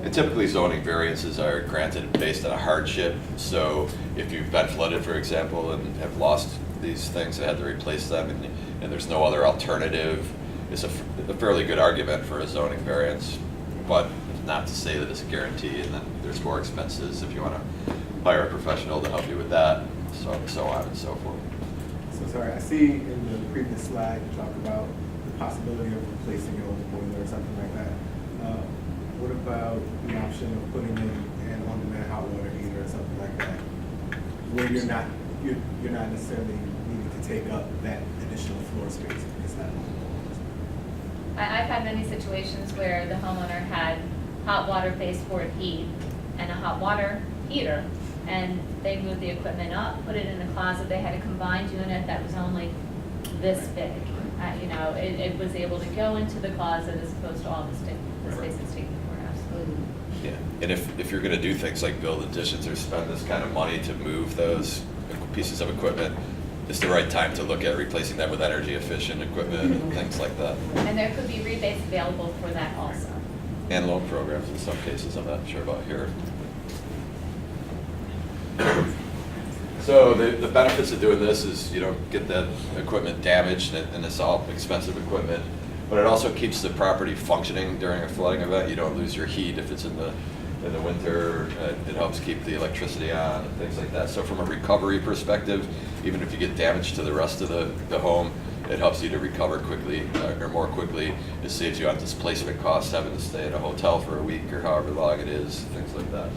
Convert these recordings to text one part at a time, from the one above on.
And typically zoning variances are granted based on a hardship. So if you've been flooded, for example, and have lost these things and had to replace them, and there's no other alternative, it's a fairly good argument for a zoning variance. But not to say that it's a guarantee, and then there's more expenses if you want to hire a professional to help you with that, so on and so forth. So sorry, I see in the previous slide you talk about the possibility of replacing your old boiler or something like that. What about the option of putting in an on-demand hot water heater or something like that, where you're not necessarily needing to take up that additional floor space because that. I've had many situations where the homeowner had hot water baseboard heat and a hot water heater, and they moved the equipment up, put it in a closet. They had a combined unit that was only this big. You know, it was able to go into the closet as opposed to all the space it's taking for it. Absolutely. Yeah, and if you're going to do things like build additions or spend this kind of money to move those pieces of equipment, it's the right time to look at replacing them with energy efficient equipment and things like that. And there could be rebates available for that also. And loan programs in some cases, I'm not sure about here. So the benefits of doing this is you don't get that equipment damaged, and it's all expensive equipment, but it also keeps the property functioning during a flooding event. You don't lose your heat if it's in the winter. It helps keep the electricity on and things like that. So from a recovery perspective, even if you get damage to the rest of the home, it helps you to recover quickly or more quickly. It saves you on displacement costs, having to stay at a hotel for a week or however long it is, things like that.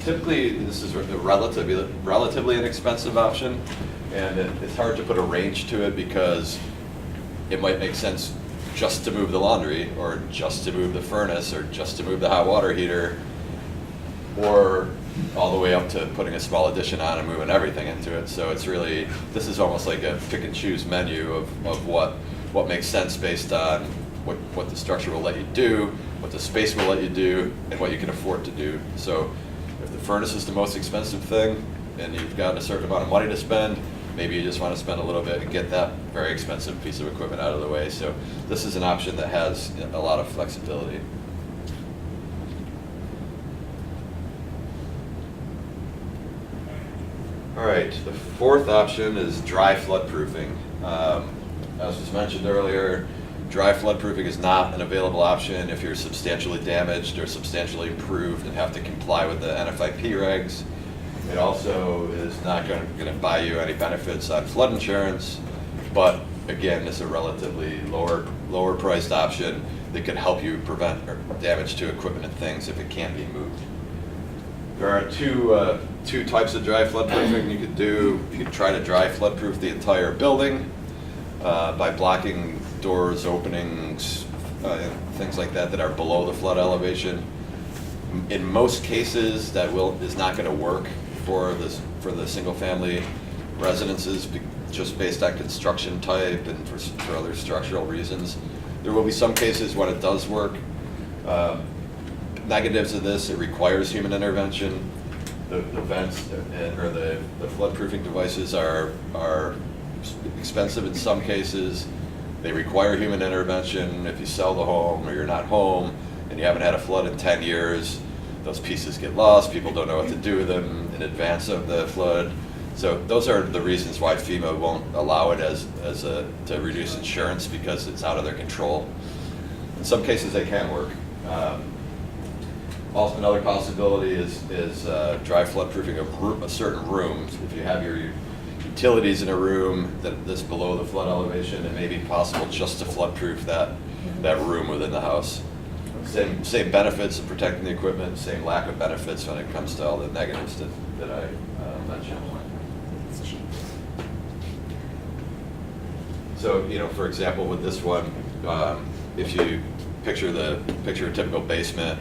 Typically, this is a relatively inexpensive option, and it's hard to put a range to it because it might make sense just to move the laundry, or just to move the furnace, or just to move the hot water heater, or all the way up to putting a small addition on and moving everything into it. So it's really, this is almost like a pick and choose menu of what makes sense based on what the structure will let you do, what the space will let you do, and what you can afford to do. So if the furnace is the most expensive thing and you've got a certain amount of money to spend, maybe you just want to spend a little bit and get that very expensive piece of equipment out of the way. So this is an option that has a lot of flexibility. All right, the fourth option is dry flood proofing. As was mentioned earlier, dry flood proofing is not an available option if you're substantially damaged or substantially improved and have to comply with the NFIP regs. It also is not going to buy you any benefits on flood insurance, but again, it's a relatively lower priced option that could help you prevent damage to equipment and things if it can't be moved. There are two types of dry flood proofing you could do. You could try to dry flood proof the entire building by blocking doors, openings, things like that are below the flood elevation. In most cases, that is not going to work for the single-family residences, just based on construction type and for other structural reasons. There will be some cases when it does work. Negatives of this: it requires human intervention. The vents or the flood-proofing devices are expensive in some cases. They require human intervention. If you sell the home or you're not home and you haven't had a flood in 10 years, those pieces get lost. People don't know what to do with them in advance of the flood. So those are the reasons why FEMA won't allow it to reduce insurance, because it's out of their control. In some cases they can work. Also, another possibility is dry flood proofing of certain rooms. If you have your utilities in a room that's below the flood elevation, it may be possible just to flood proof that room within the house. Same benefits of protecting the equipment, same lack of benefits when it comes to all the negatives that I mentioned. So, for example, with this one, if you picture a typical basement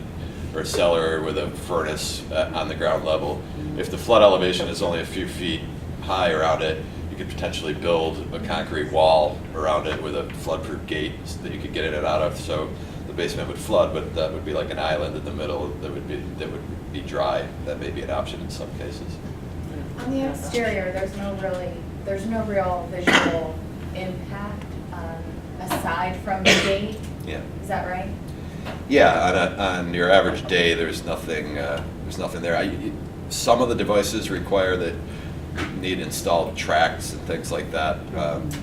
or cellar with a furnace on the ground level, if the flood elevation is only a few feet high around it, you could potentially build a concrete wall around it with a flood-proof gate that you could get in and out of. So the basement would flood, but that would be like an island in the middle that would be dry. That may be an option in some cases. On the exterior, there's no real visual impact aside from the gate. Yeah. Is that right? Yeah, on your average day, there's nothing there. Some of the devices require that you need installed tracks and things like that,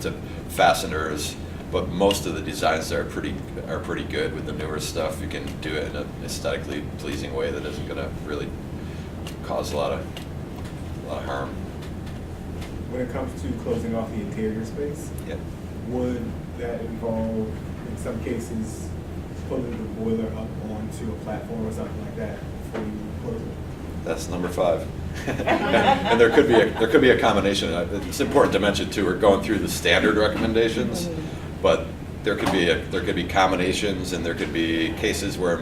to fasteners, but most of the designs there are pretty good with the newer stuff. You can do it in an aesthetically pleasing way that isn't gonna really cause a lot of harm. When it comes to closing off the interior space, Yeah. would that involve, in some cases, pulling the boiler up onto a platform or something like that before you close it? That's number 5. And there could be a combination. It's important to mention too, we're going through the standard recommendations, but there could be combinations, and there could be cases where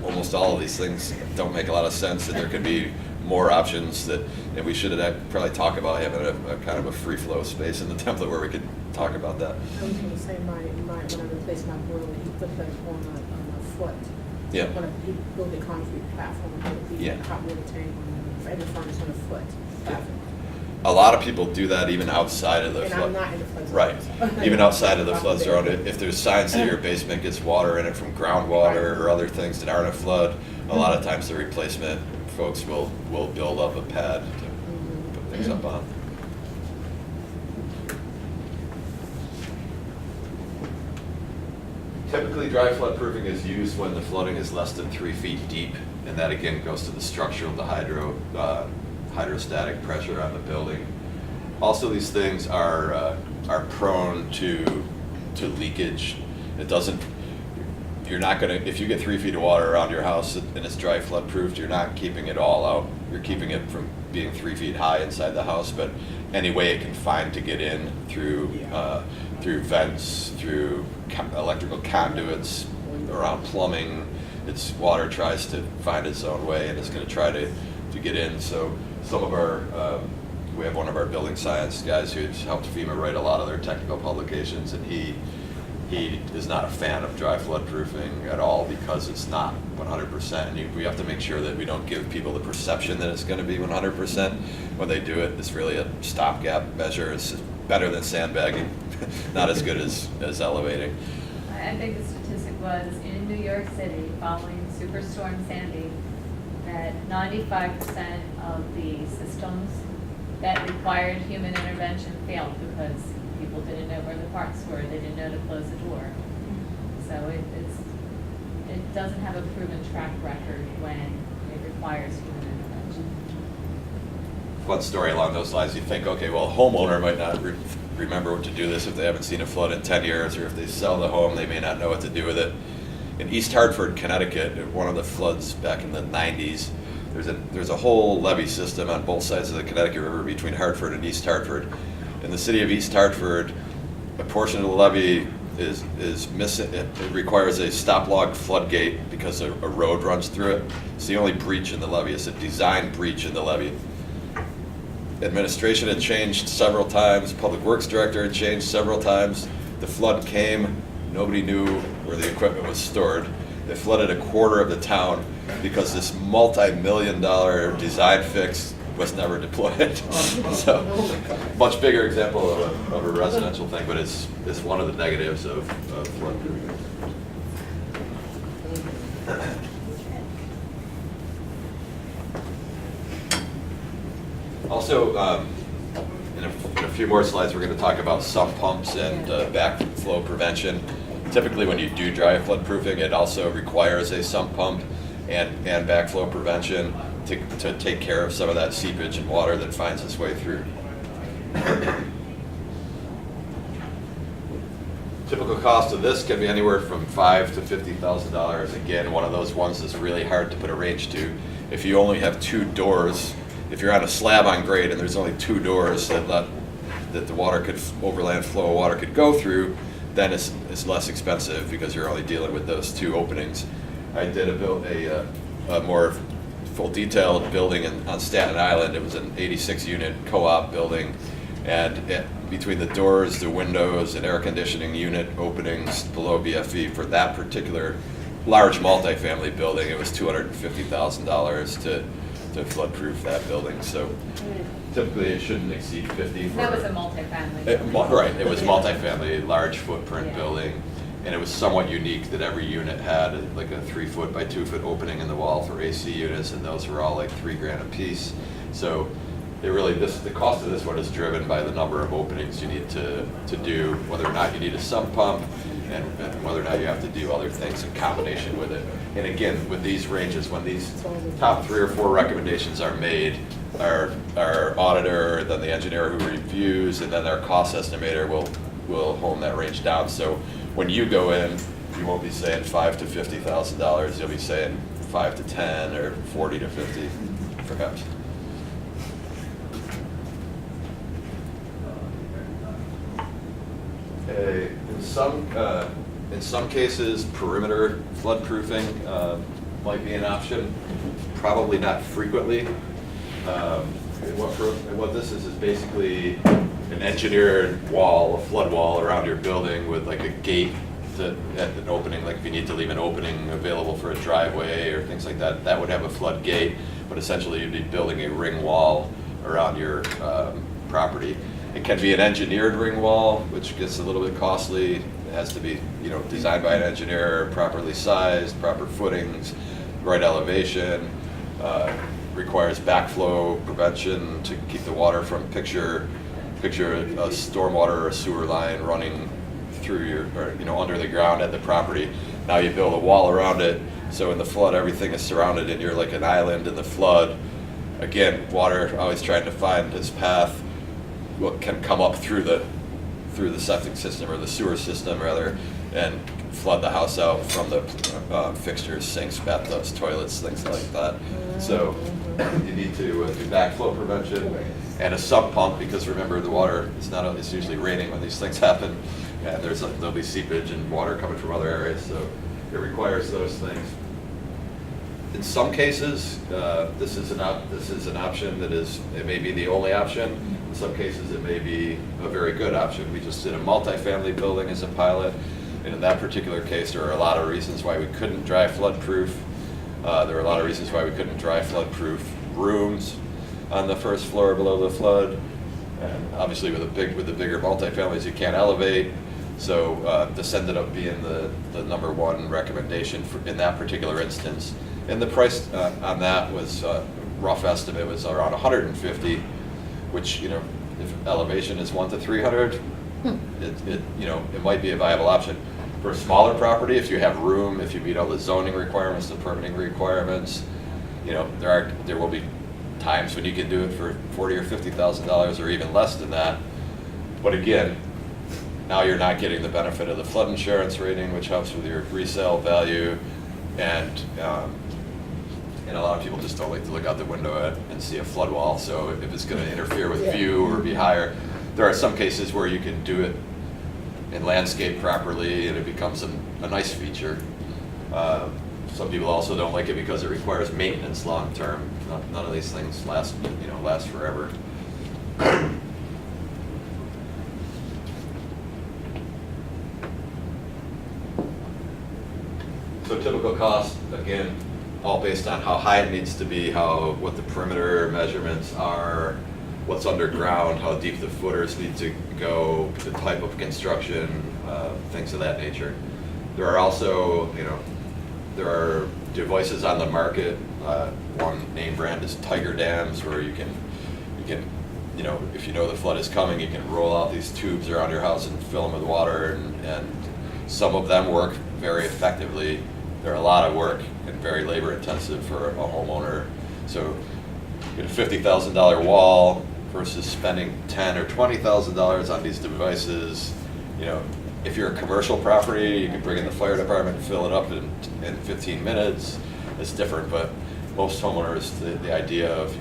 almost all of these things don't make a lot of sense, and there could be more options and we should probably talk about having a kind of a free flow space in the template where we could talk about that. I was gonna say, when I replaced my boiler, he put that on a foot. Yeah. When he built a concrete platform, he put the Yeah. hot water tank on the furnace on a foot. platform. A lot of people do that even outside of the And flood. I'm not in the flood zone. Right, so- even outside of the flood zone. If there's signs that your basement gets water in it from groundwater or other things that aren't a flood, a lot of times the replacement folks will build up a pad to put things up on. Typically, dry flood proofing is used when the flooding is less than 3 feet deep, and that again goes to the structural, the hydrostatic pressure on the building. Also, these things are prone to leakage. It doesn't. You're not gonna, if you get 3 feet of water around your house and it's dry flood proofed, you're not keeping it all out. You're keeping it from being 3 feet high inside the house, but any way it can find to get in through vents, through electrical conduits, around plumbing, its water tries to find its own way and it's going to try to get in. So some of our, we have one of our building science guys who's helped FEMA write a lot of their technical publications, and he is not a fan of dry flood proofing at all because it's not 100%. And we have to make sure that we don't give people the perception that it's going to be 100%. When they do it, it's really a stopgap measure. It's better than sandbagging, not as good as elevating. I think the statistic was in New York City following Superstorm Sandy that 95% of the systems that required human intervention failed because people didn't know where the parts were, they didn't know to close the door. So it doesn't have a proven track record when it requires human intervention. Fun story along those lines. You think, okay, well, a homeowner might not remember what to do this if they haven't seen a flood in 10 years, or if they sell the home, they may not know what to do with it. In East Hartford, Connecticut, one of the floods back in the 90s, there's a whole levee system on both sides of the Connecticut River between Hartford and East Hartford. In the city of East Hartford, a portion of the levee is missing. It requires a stop log floodgate because a road runs through it. It's the only breach in the levee. It's a design breach in the levee. Administration had changed several times. Public Works Director had changed several times. The flood came. Nobody knew where the equipment was stored. It flooded a quarter of the town because this multi-million-dollar design fix was never deployed. So, much bigger example of a residential thing, but it's one of the negatives of flood proofing. Also, in a few more slides, we're going to talk about sump pumps and backflow prevention. Typically, when you do dry flood proofing, it also requires a sump pump and backflow prevention to take care of some of that seepage and water that finds its way through. Typical cost of this can be anywhere from $5,000 to $50,000. Again, one of those ones that's really hard to put a range to. If you only have 2 doors, if you're on a slab on grade and there's only 2 doors that the water could, overland flow of water could go through, then it's less expensive because you're only dealing with those 2 openings. I did a more full detailed building on Staten Island. It was an 86 unit co-op building, and between the doors, the windows, and air conditioning unit openings below BFE for that particular large multifamily building, it was $250,000 to flood proof that building. So typically it shouldn't exceed 50. That was a multifamily. Right, it was multifamily, large footprint Yeah. building, And it was somewhat unique that every unit had like a 3-foot by 2-foot opening in the wall for AC units, and those were all like $3,000 a piece. So it really, the cost of this one is driven by the number of openings you need to do, whether or not you need a sump pump, and whether or not you have to do other things in combination with it. And again, with these ranges, when these top 3 or 4 recommendations are made, our auditor, then the engineer who reviews, and then our cost estimator will hone that range down. So when you go in, you won't be saying $5,000 to $50,000. You'll be saying 5 to 10 or 40 to 50, perhaps. Okay. In some cases, perimeter floodproofing might be an option. Probably not frequently. What this is basically an engineered wall, a flood wall around your building with like a gate at an opening, like if you need to leave an opening available for a driveway or things like that, that would have a flood gate, but essentially you'd be building a ring wall around your property. It can be an engineered ring wall, which gets a little bit costly. It has to be, designed by an engineer, properly sized, proper footings, right elevation. Requires backflow prevention to keep the water from picture a stormwater or a sewer line running through under the ground at the property. Now you build a wall around it, so in the flood everything is surrounded and you're like an island in the flood. Again, water always trying to find its path, what can come up through the septic system or the sewer system rather, and flood the house out from the fixtures, sinks, bathtubs, toilets, things like that. So you need to do backflow prevention and a sump pump, because remember the water, it's usually raining when these things happen, and there'll be seepage and water coming from other areas, so it requires those things. In some cases, this is an option it may be the only option. In some cases, it may be a very good option. We just did a multifamily building as a pilot, and in that particular case, there are a lot of reasons why we couldn't dry flood-proof. There are a lot of reasons why we couldn't dry flood-proof rooms on the first floor below the flood. And obviously, with the bigger multifamilies, you can't elevate. So this ended up being the #1 recommendation in that particular instance. And the price on that was rough estimate was around $150, which if elevation is 1 to 300, it might be a viable option. For a smaller property, if you have room, if you meet all the zoning requirements, the permitting requirements, there will be times when you can do it for $40,000 or $50,000 or even less than that. But again, now you're not getting the benefit of the flood insurance rating, which helps with your resale value, and a lot of people just don't like to look out the window and see a flood wall. So if it's going to interfere with view or be higher, there are some cases where you can do it and landscape properly, and it becomes a nice feature. Some people also don't like it because it requires maintenance long term. None of these things last forever. So typical cost, again, all based on how high it needs to be, what the perimeter measurements are, what's underground, how deep the footers need to go, the type of construction, things of that nature. There are also, there are devices on the market. One name brand is Tiger Dams, where you can, if you know the flood is coming, you can roll out these tubes around your house and fill them with water, and some of them work very effectively. They're a lot of work and very labor intensive for a homeowner. So get a $50,000 wall versus spending $10,000 or $20,000 on these devices. If you're a commercial property, you can bring in the fire department and fill it up in 15 minutes. It's different, but most homeowners, the idea of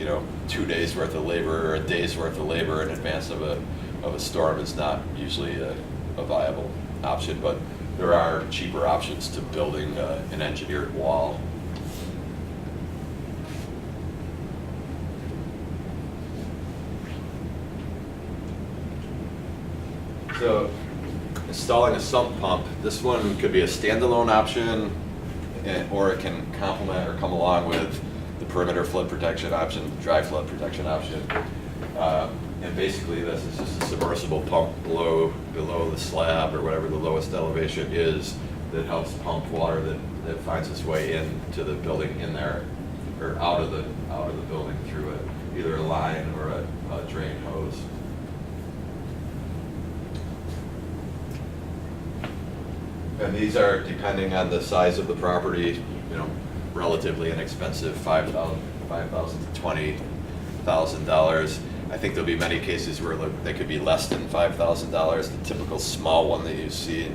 2 days worth of labor or a day's worth of labor in advance of a storm is not usually a viable option. But there are cheaper options to building an engineered wall. So installing a sump pump, this one could be a standalone option, or it can complement or come along with the perimeter flood protection option, dry flood protection option. And basically, this is just a submersible pump below the slab or whatever the lowest elevation is that helps pump water that finds its way into the building in there, or out of the building through either a line or a drain hose. And these are, depending on the size of the property, relatively inexpensive, $5,000 to $20,000. I think there'll be many cases where they could be less than $5,000. The typical small one that you see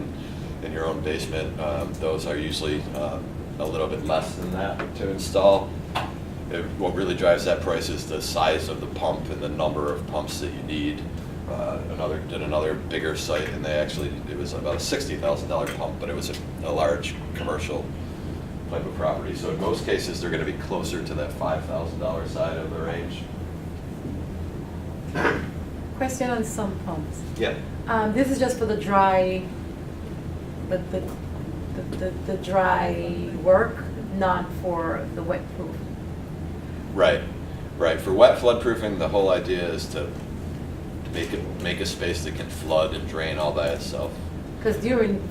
in your own basement, those are usually a little bit less than that to install. What really drives that price is the size of the pump and the number of pumps that you need. Did another bigger site, and it was about a $60,000 pump, but it was a large commercial type of property. So in most cases, they're going to be closer to that $5,000 side of the range. Question on sump pumps. Yeah. This is just for the dry, the dry work, not for the wet proof. Right. For wet flood proofing, the whole idea is to make a space that can flood and drain all by itself. Because during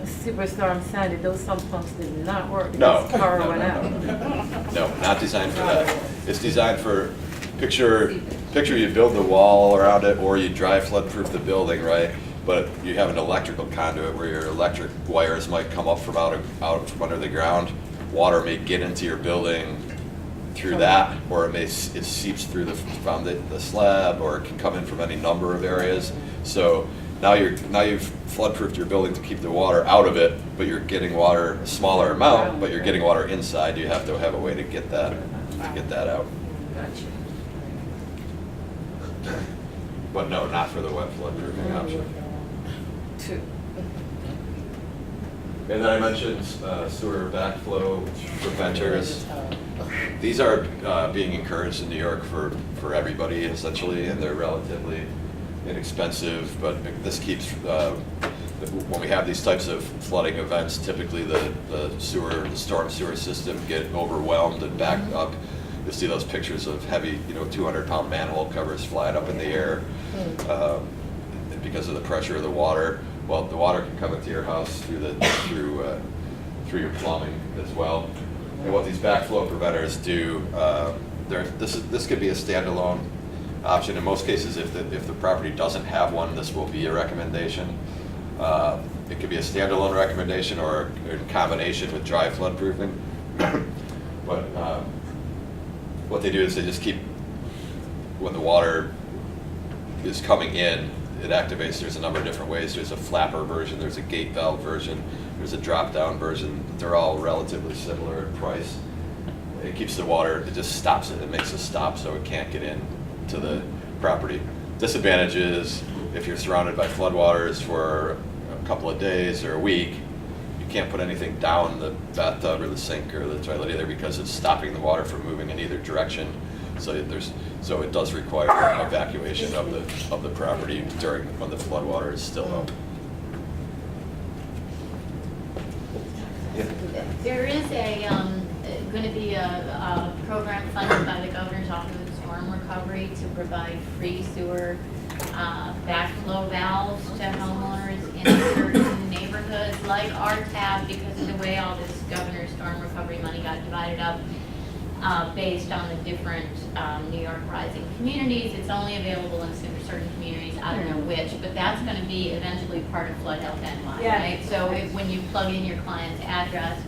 Superstorm Sandy, those sump pumps did not work. No. Because power went out. No, not designed for that. It's designed for, picture you build the wall around it, or you dry flood proof the building, right? But you have an electrical conduit where your electric wires might come up from out from under the ground. Water may get into your building through that, or it seeps through the slab, or it can come in from any number of areas. So now you've flood proofed your building to keep the water out of it, but you're getting water a smaller amount, but you're getting water inside. You have to have a way to get that out. But no, not for the wet flood proofing option. And then I mentioned sewer backflow preventers. These are being encouraged in New York for everybody essentially, and they're relatively inexpensive, but this keeps, when we have these types of flooding events, typically the storm sewer system get overwhelmed and backed up. You'll see those pictures of heavy, 200-pound manhole covers flying up in the air because of the pressure of the water. Well, the water can come into your house through your plumbing as well. And what these backflow preventers do, this could be a standalone option. In most cases, if the property doesn't have one, this will be a recommendation. It could be a standalone recommendation or in combination with dry flood proofing. But what they do is they just keep, when the water is coming in, it activates. There's a number of different ways. There's a flapper version, there's a gate valve version, there's a drop-down version. They're all relatively similar in price. It keeps the water, it just stops it. It makes a stop so it can't get into the property. Disadvantage is if you're surrounded by floodwaters for a couple of days or a week, you can't put anything down the bathtub or the sink or the toilet either because it's stopping the water from moving in either direction. So it does require evacuation of the property when the floodwater is still up. Yeah. There is going to be a program funded by the Governor's Office of Storm Recovery to provide free sewer backflow valves to homeowners in certain neighborhoods like RTAPP, because of the way all this Governor's Storm Recovery money got divided up based on the different New York Rising communities. It's only available in certain communities, I don't know which, but that's going to be eventually part of Flood Health NY, Yeah. right? So when you plug in your client's address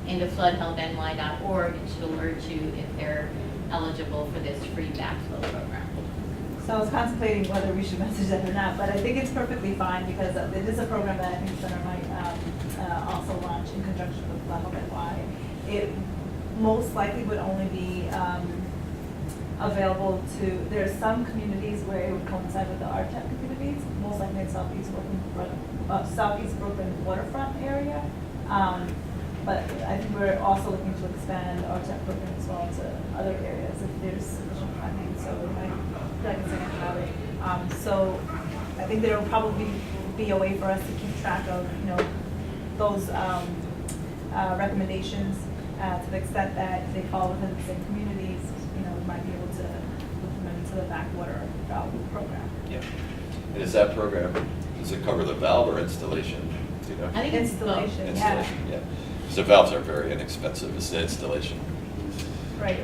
into floodhealthny.org, it should alert you if they're eligible for this free backflow program. So I was contemplating whether we should message that or not, but I think it's perfectly fine because it is a program that I think the center might also launch in conjunction with Flood Health NY. It most likely would only be available to, there are some communities where it would coincide with the RTAPP communities, most likely in Southeast Brooklyn waterfront area. But I think we're also looking to expand our RTAPP program as well to other areas if there's sufficient funding. So we might second about it. So I think there will probably be a way for us to keep track of, those recommendations to the extent that they fall within the same communities. We might be able to implement into the backwater valve program. Yeah. And is that program, does it cover the valve or installation? Do you know? I think it's both. Installation, yeah. Installation, yeah. So valves are very inexpensive, it's the installation. Right.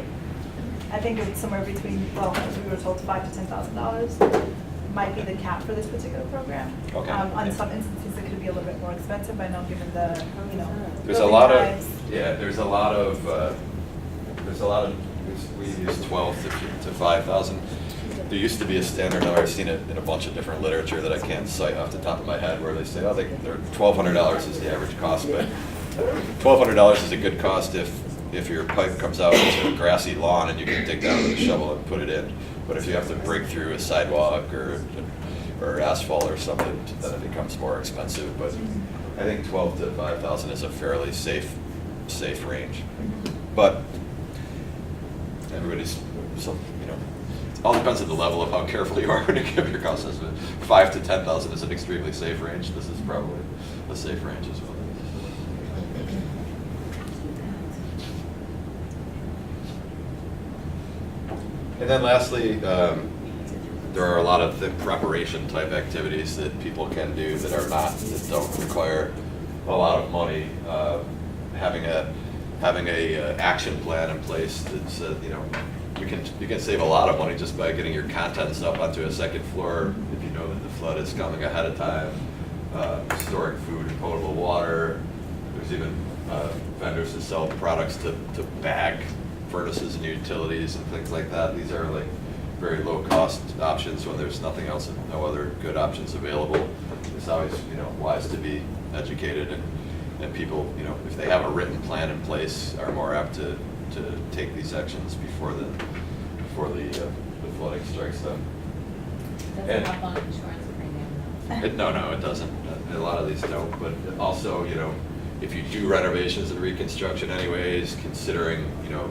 I think it's somewhere between, well, as we were told, $5,000 to $10,000 might be the cap for this particular program. Okay. On some instances, it could be a little bit more expensive, I know, given the, you know. There's a building lot times. of, yeah, there's a lot of, we use 12 to 5,000. There used to be a standard number, I've seen it in a bunch of different literature that I can't cite off the top of my head, where they say, oh, they're $1,200 is the average cost, but $1,200 is a good cost if your pipe comes out into a grassy lawn and you can dig down with a shovel and put it in. But if you have to break through a sidewalk or asphalt or something, then it becomes more expensive. But I think 12 to 5,000 is a fairly safe range. But everybody's, so, you know, it all depends on the level of how careful you are when you give your cost estimate. 5 to 10,000 is an extremely safe range. This is probably a safe range as well. And then lastly, there are a lot of the preparation type activities that people can do that don't require a lot of money. Having a action plan in place that's you know, you can save a lot of money just by getting your contents up onto a second floor if you know that the flood is coming ahead of time. Storing food and potable water. There's even vendors that sell products to bag furnaces and utilities and things like that. These are like very low cost options when there's nothing else and no other good options available. It's always, you know, wise to be educated, and people, you know, if they have a written plan in place, are more apt to take these actions before the flooding strikes them. Doesn't help on insurance premium though. No, it doesn't. A lot of these don't, but also, you know, if you do renovations and reconstruction anyways, considering, you know,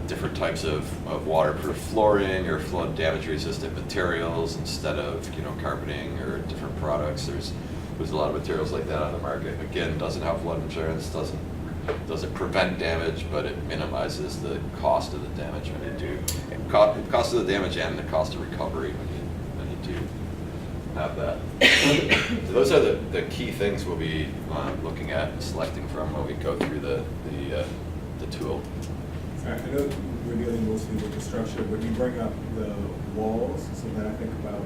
different types of waterproof flooring or flood damage resistant materials instead of, you know, carpeting or different products. There's a lot of materials like that on the market. Again, doesn't have flood insurance, doesn't prevent damage, but it minimizes the cost of the damage when you do. Cost of the damage and the cost of recovery when you do have that. So those are the key things we'll be looking at and selecting from when we go through the tool. I know we're dealing mostly with the structure, but you bring up the walls, so then I think about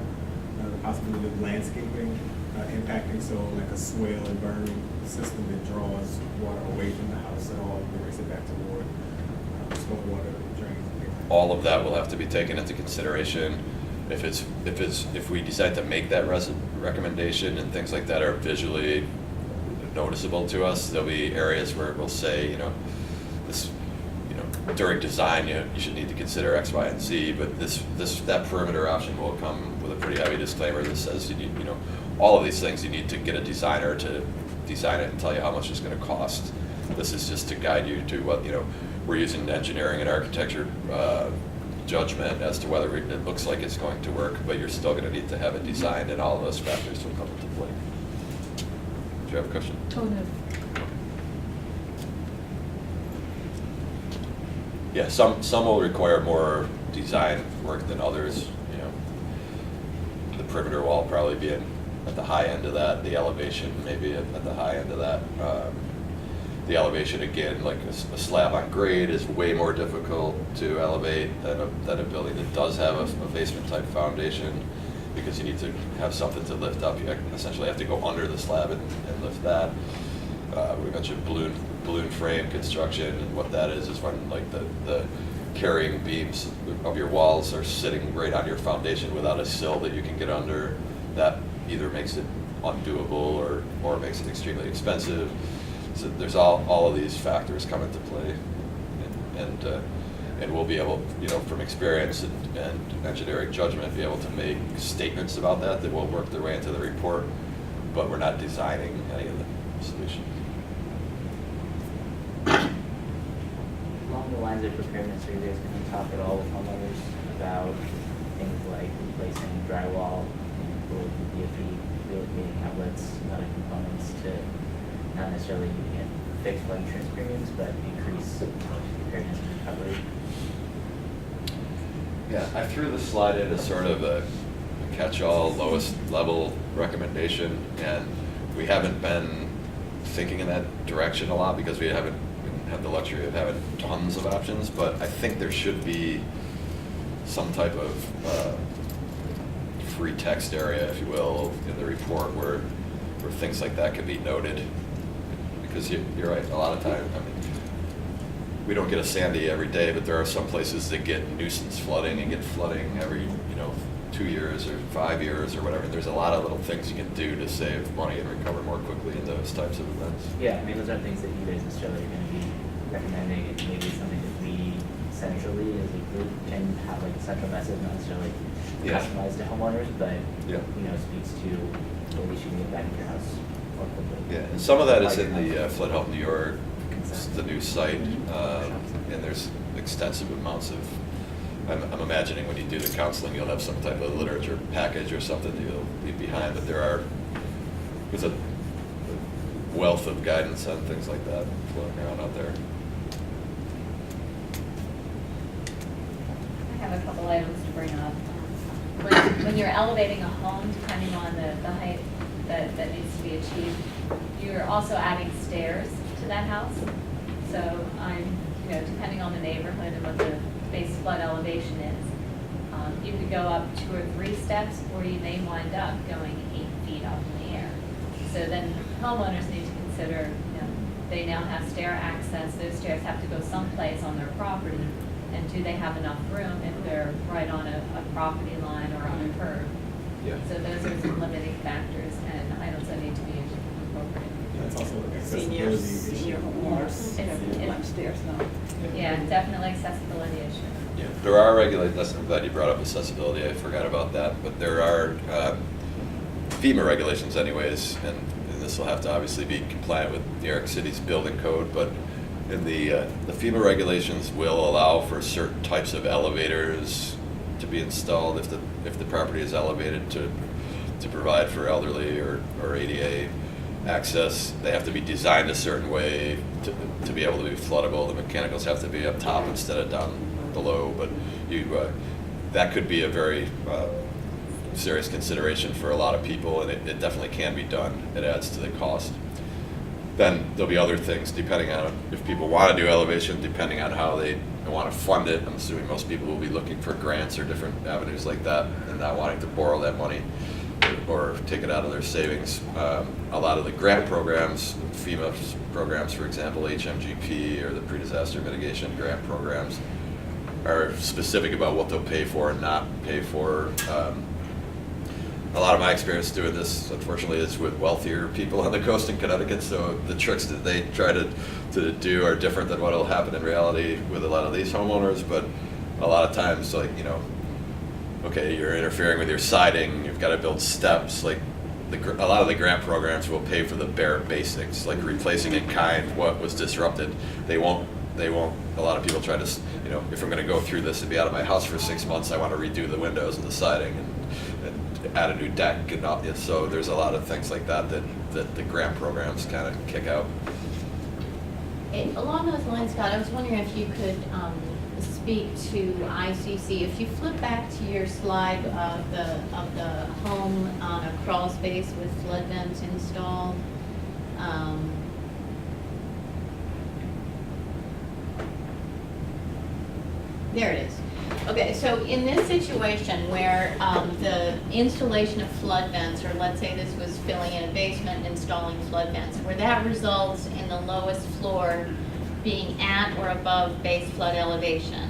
the possibility of landscaping impacting, so like a swale and burn system that draws water away from the house at all, brings it back toward stormwater drains. All of that will have to be taken into consideration. If we decide to make that recommendation and things like that are visually noticeable to us, there'll be areas where we'll say, you know, this, you know, during design, you should need to consider X, Y, and Z, but that perimeter option will come with a pretty heavy disclaimer that says you need, you know, all of these things you need to get a designer to design it and tell you how much it's going to cost. This is just to guide you to what, you know, we're using engineering and architecture judgment as to whether it looks like it's going to work, but you're still going to need to have it designed, and all of those factors will come into play. Do you have a question? Oh, no. Yeah, some will require more design work than others. You know, the perimeter wall will probably be at the high end of that. The elevation maybe at the high end of that. The elevation, again, like a slab on grade, is way more difficult to elevate than a building that does have a basement type foundation, because you need to have something to lift up. You essentially have to go under the slab and lift that. We mentioned balloon frame construction, and what that is when like the carrying beams of your walls are sitting right on your foundation without a sill that you can get under. That either makes it undoable or makes it extremely expensive. So there's all of these factors come into play, and we'll be able, you know, from experience and engineering judgment, be able to make statements about that will work their way into the report, but we're not designing any of the solutions. Along the lines of preparedness, are you guys going to talk at all with homeowners about things like replacing drywall and cool BFE, relocating outlets and other components to not necessarily fix flood insurance premiums, but increase preparedness and recovery? Yeah, I threw the slide in as sort of a catch-all, lowest level recommendation, and we haven't been thinking in that direction a lot because we haven't had the luxury of having tons of options, but I think there should be some type of free text area, if you will, in the report where things like that could be noted. Because you're right, a lot of time, I mean, we don't get a Sandy every day, but there are some places that get nuisance flooding and get flooding every, 2 years or 5 years or whatever. There's a lot of little things you can do to save money and recover more quickly in those types of events. Yeah, I mean, those are things that you guys necessarily are gonna be recommending, and maybe something that we centrally as a group can have like a central message, not necessarily Yeah. customized to homeowners, but, Yeah. speaks to at least you can get back in your house more quickly. Yeah, and some of that is in the Flood Help New York, the new site, and there's extensive amounts of, I'm imagining when you do the counseling, you'll have some type of literature package or something you'll leave behind, but there's a wealth of guidance on things like that floating around out there. I have a couple items to bring up. When you're elevating a home, depending on the height that needs to be achieved, you're also adding stairs to that house. So depending on the neighborhood and what the base flood elevation is, you could go up 2 or 3 steps, or you may wind up going 8 feet up in the air. So then homeowners need to consider, they now have stair access, those stairs have to go someplace on their property, and do they have enough room if they're right on a property line or on a curb? Yeah. So those are some limiting factors and items that need to be incorporated. That's also an accessibility Senior issue. homeowners It's- have upstairs now. Yeah, definitely accessibility issue. Yeah, there are regulations, I'm glad you brought up accessibility, I forgot about that, but there are FEMA regulations anyways, and this will have to obviously be compliant with New York City's building code, but in the FEMA regulations will allow for certain types of elevators to be installed if the property is elevated to provide for elderly or ADA access. They have to be designed a certain way to be able to be floodable. The mechanicals have to be up top instead of down below, but that could be a very serious consideration for a lot of people, and it definitely can be done. It adds to the cost. Then there'll be other things depending on if people want to do elevation, depending on how they want to fund it. I'm assuming most people will be looking for grants or different avenues like that and not wanting to borrow that money or take it out of their savings. A lot of the grant programs, FEMA programs, for example, HMGP or the pre-disaster mitigation grant programs, are specific about what they'll pay for and not pay for. A lot of my experience doing this, unfortunately, is with wealthier people on the coast in Connecticut, so the tricks that they try to do are different than what will happen in reality with a lot of these homeowners, but a lot of times, okay, you're interfering with your siding, you've got to build steps, a lot of the grant programs will pay for the bare basics, like replacing in kind what was disrupted. They won't, a lot of people try to, if I'm going to go through this and be out of my house for 6 months, I want to redo the windows and the siding and add a new deck and all. So there's a lot of things like that the grant programs kind of kick out. Along those lines, Scott, I was wondering if you could speak to ICC. If you flip back to your slide of the home on a crawl space with flood vents installed, there it is. Okay, so in this situation where the installation of flood vents, or let's say this was filling in a basement and installing flood vents, where that results in the lowest floor being at or above base flood elevation,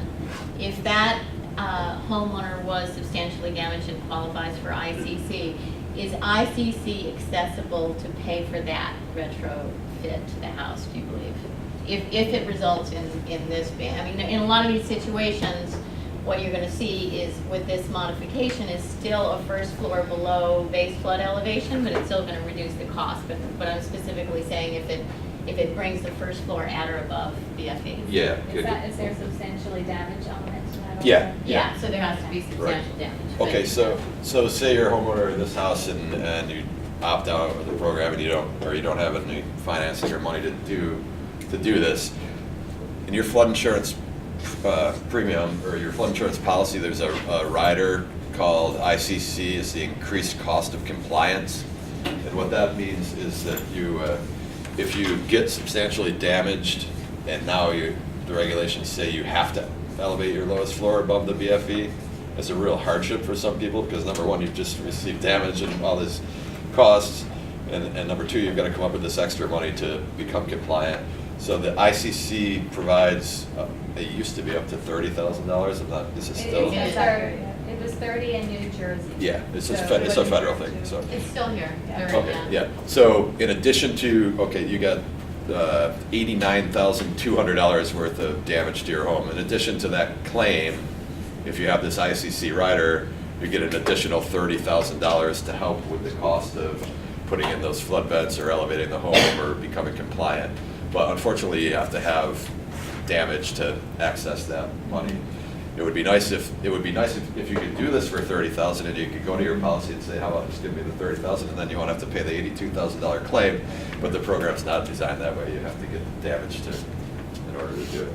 if that homeowner was substantially damaged and qualifies for ICC, is ICC accessible to pay for that retrofit to the house, do you believe? If it results in this, I mean, in a lot of these situations, what you're going to see is with this modification is still a first floor below base flood elevation, but it's still going to reduce the cost. But I'm specifically saying if it brings the first floor at or above BFE. Yeah. Is there substantially damaged element to that? Yeah. also? Yeah, so there has to be substantial damage. Okay, so say you're a homeowner in this house and you opt out of the program and you don't have any financing or money to do this, and your flood insurance premium or your flood insurance policy, there's a rider called ICC, is the increased cost of compliance. And what that means is that you, if you get substantially damaged and now the regulations say you have to elevate your lowest floor above the BFE, it's a real hardship for some people because number one, you've just received damage and all this costs, and number two, you've got to come up with this extra money to become compliant. So the ICC provides, it used to be up to $30,000, I'm not, this is still. It was 30 in New Jersey. Yeah, it's a, So- it's a federal thing, so. It's still here. Yeah. They're- Okay, yeah, so in addition to, okay, you got $89,200 worth of damage to your home. In addition to that claim, if you have this ICC rider, you get an additional $30,000 to help with the cost of putting in those flood vents or elevating the home or becoming compliant. But unfortunately, you have to have damage to access that money. It would be nice if you could do this for $30,000 and you could go to your policy and say, how about just give me the $30,000 and then you won't have to pay the $82,000 claim. But the program's not designed that way. You have to get damage in order to do it.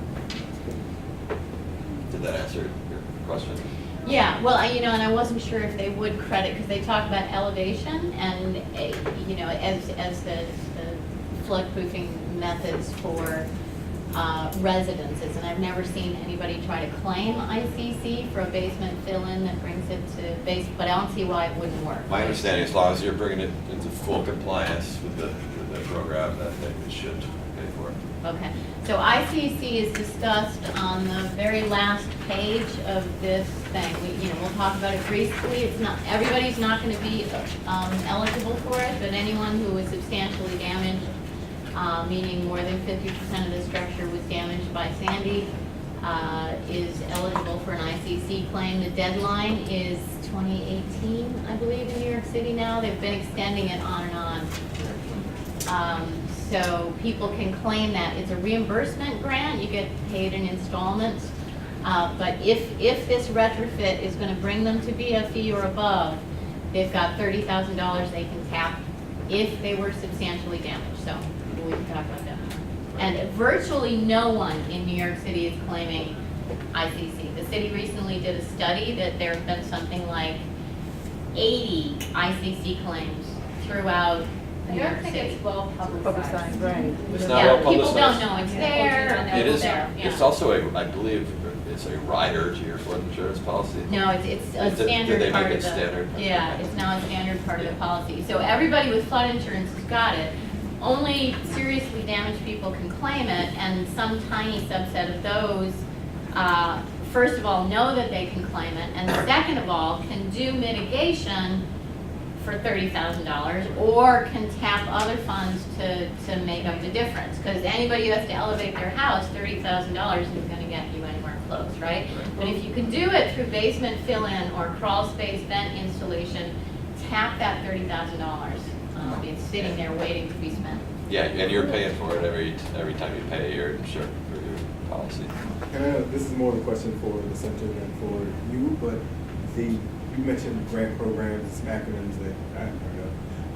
Did that answer your question? Yeah, well, and I wasn't sure if they would credit, because they talk about elevation and, as the floodproofing methods for residences, and I've never seen anybody try to claim ICC for a basement fill-in that brings it to base, but I don't see why it wouldn't work. My understanding, as long as you're bringing it into full compliance with the program, that it should pay for it. Okay, so ICC is discussed on the very last page of this thing. We'll talk about it briefly. It's not, everybody's not going to be eligible for it, but anyone who was substantially damaged, meaning more than 50% of the structure was damaged by Sandy, is eligible for an ICC claim. The deadline is 2018, I believe, in New York City now. They've been extending it on and on. So people can claim that. It's a reimbursement grant. You get paid in installments. But if this retrofit is going to bring them to BFE or above, they've got $30,000 they can tap if they were substantially damaged. So we can talk about that. And virtually no one in New York City is claiming ICC. The city recently did a study that there have been something like 80 ICC claims throughout I New York don't think City. it's well Publicized, publicized. right. It's Yeah, not well people don't publicized. know it's Yeah. there. It is, there, yeah. it's also I believe, it's a rider to your flood insurance policy. No, it's a Did they standard make part it of the. standard? Yeah, it's now a standard part of the policy. So everybody with flood insurance has got it. Only seriously damaged people can claim it, and some tiny subset of those, first of all, know that they can claim it, and second of all, can do mitigation for $30,000, or can tap other funds to make up the difference. Because anybody who has to elevate their house, $30,000 isn't going to get you anywhere close, right? But if you can do it through basement fill-in or crawl space vent installation, tap that $30,000. It's sitting there waiting to be spent. Yeah, and you're paying for it every time you pay your insurance for your policy. And I know this is more of a question for the center than for you, but you mentioned grant programs, acronyms that I haven't heard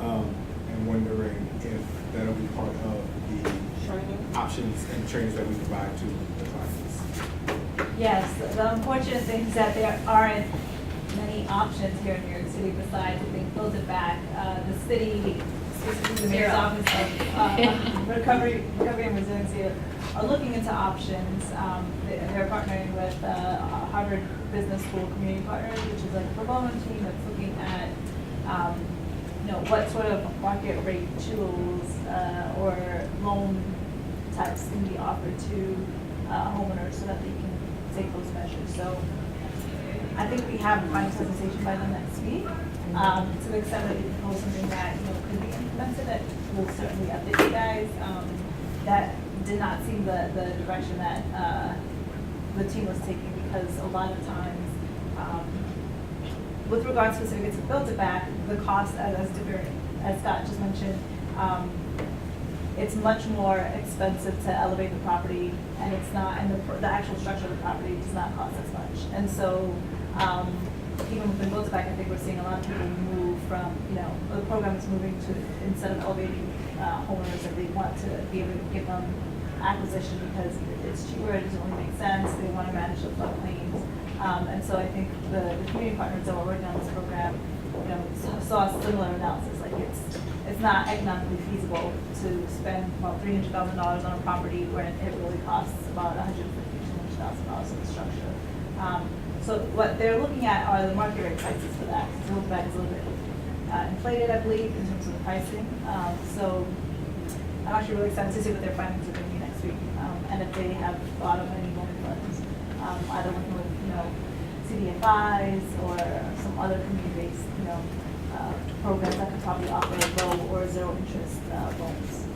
of, and wondering if that'll be part of the Training. options and trainings that we provide to the clients. Yes, the unfortunate thing is that there aren't many options here in New York City besides if they close it back. The city, specifically the mayor's Zero. office of recovery and resiliency are looking into options. They're partnering with Harvard Business School Community Partners, which is like a pro bono team that's looking at what sort of market rate tools or loan types can be offered to homeowners so that they can take those measures. So I think we have a final presentation by the next week. To the extent that we propose something that could be implemented, that will certainly update you guys. That did not seem the direction that the team was taking, because a lot of times, with regards specifically to Build It Back, the cost, as Scott just mentioned, it's much more expensive to elevate the property, and it's not, and the actual structure of the property does not cost as much. And so, even with the Build It Back, I think we're seeing a lot of people move from, the program is moving to, instead of elevating homeowners, that they want to be able to give them acquisition, because it's it's cheaper, it doesn't really make sense, they want to manage the floodplains. And so I think the community partners that were working on this program, you know, saw a similar analysis, like it's not economically feasible to spend about $300,000 on a property when it really costs about $150,000 to $200,000 in the structure. So what they're looking at are the market rate prices for that. So that is a little bit inflated, I believe, in terms of the pricing. So I'm actually really excited to see what their findings are going to be next week, and if they have thought of any more funds, either working with, you know, CDFIs or some other community-based, you know, programs that could probably offer low or zero interest loans.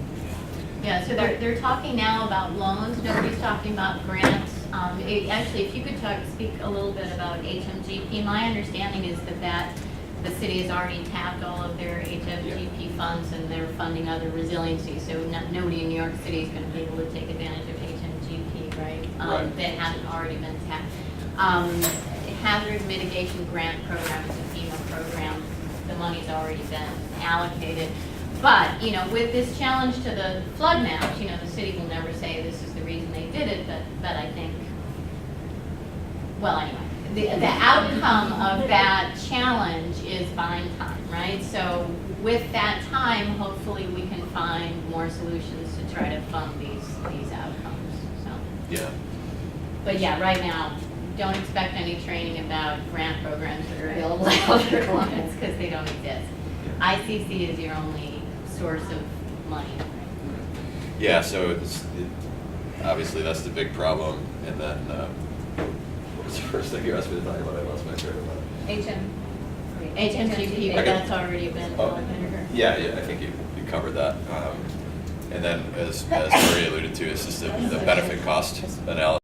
Yeah, so they're talking now about loans, nobody's talking about grants. Actually, if you could speak a little bit about HMGP, my understanding is that the city has already tapped all of their HMGP funds and they're funding other resiliency, so nobody in New York City is gonna be able to take advantage of HMGP, right? Right. That hasn't already been tapped. Hazard mitigation grant program is a FEMA program, the money's already been allocated. But, you know, with this challenge to the flood maps, you know, the city will never say this is the reason they did it, but I think, well, anyway, the outcome of that challenge is buying time, right? So with that time, hopefully we can find more solutions to try to fund these outcomes, so. Yeah. But yeah, right now, don't expect any training about grant programs that are available to other clients, because they don't exist. ICC is your only source of money. Yeah, so obviously that's the big problem, and then, what was the first thing you asked me to talk about? I lost my train of thought. HMGP, but Okay. that's already been. Oh, yeah, I think you covered that. And then, as Marie alluded to, it's just the benefit cost analysis.